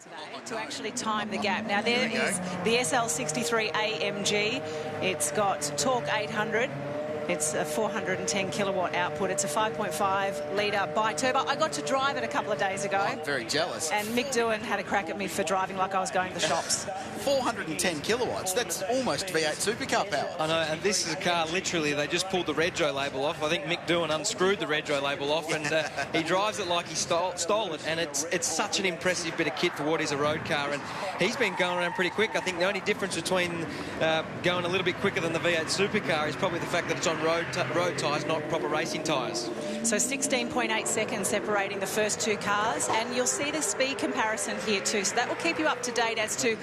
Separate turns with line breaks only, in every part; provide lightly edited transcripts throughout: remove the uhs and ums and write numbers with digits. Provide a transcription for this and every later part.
today to actually time the gap. Now there is the SL63 AMG. It's got torque 800. It's a 410 kilowatt output. It's a 5.5 litre bi-turbo. I got to drive it a couple of days ago.
Oh, I'm very jealous.
And Mick Doohan had a crack at me for driving like I was going to the shops.
410 kilowatts. That's almost V8 supercar power.
I know, and this is a car, literally, they just pulled the Rego label off. I think Mick Doohan unscrewed the Rego label off, and he drives it like he stole it, and it's such an impressive bit of kit for what is a road car, and he's been going around pretty quick. I think the only difference between going a little bit quicker than the V8 supercar is probably the fact that it's on road tyres, not proper racing tyres.
So 16.8 seconds separating the first two cars, and you'll see the speed comparison here too. So that will keep you up to date as to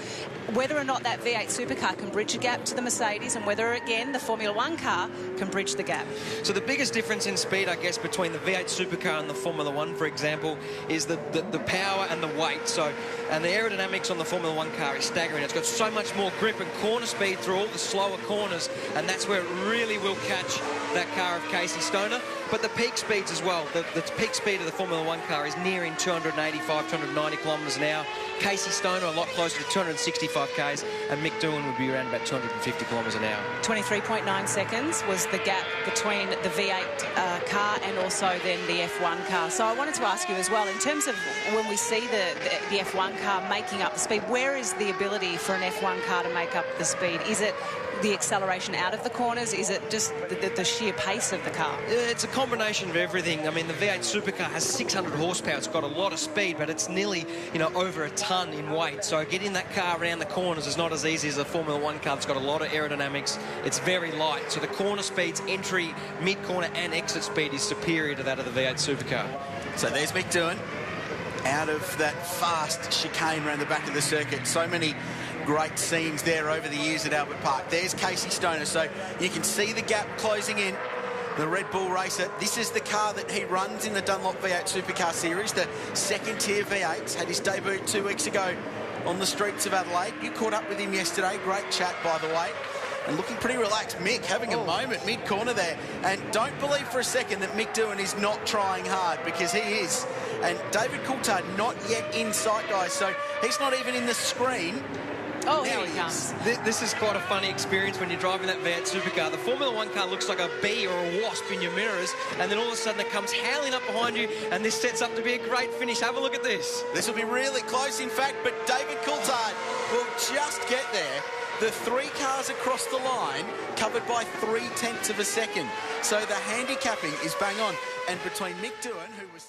whether or not that V8 supercar can bridge a gap to the Mercedes, and whether, again, the Formula One car can bridge the gap.
So the biggest difference in speed, I guess, between the V8 supercar and the Formula One, for example, is the power and the weight. So, and the aerodynamics on the Formula One car is staggering. It's got so much more grip and corner speed through all the slower corners, and that's where it really will catch that car of Casey Stoner. But the peak speeds as well. The peak speed of the Formula One car is nearing 285, 290 kilometres an hour. Casey Stoner a lot closer to 265 k's, and Mick Doohan would be around about 250 kilometres an hour. 23.9
seconds was the gap between the V8 car and also then the F1 car. So I wanted to ask you as well, in terms of when we see the F1 car making up the speed, where is the ability for an F1 car to make up the speed? Is it the acceleration out of the corners? Is it just the sheer pace of the car?
It's a combination of everything. I mean, the V8 supercar has 600 horsepower. It's got a lot of speed, but it's nearly, over a ton in weight. So getting that car around the corners is not as easy as a Formula One car. It's got a lot of aerodynamics. It's very light. So the corner speeds, entry, mid-corner and exit speed is superior to that of the V8 supercar.
So there's Mick Doohan out of that fast chicane around the back of the circuit. So many great scenes there over the years at Albert Park. There's Casey Stoner, so you can see the gap closing in. The Red Bull racer. This is the car that he runs in the Dunlop V8 Supercar Series, the second tier V8s. Had his debut 2 weeks ago on the streets of Adelaide. You caught up with him yesterday. Great chat, by the way. And looking pretty relaxed. Mick having a moment mid-corner there. And don't believe for a second that Mick Doohan is not trying hard, because he is. And David Coulthard not yet in sight, guys. So he's not even in the screen.
Oh, here he comes.
This is quite a funny experience when you're driving that V8 supercar. The Formula One car looks like a bee or a wasp in your mirrors, and then all of a sudden it comes howling up behind you, and this sets up to be a great finish. Have a look at this.
This will be really close, in fact, but David Coulthard will just get there. The 3 cars across the line covered by 0.3 of a second. So the handicapping is bang on. And between Mick Doohan, who was...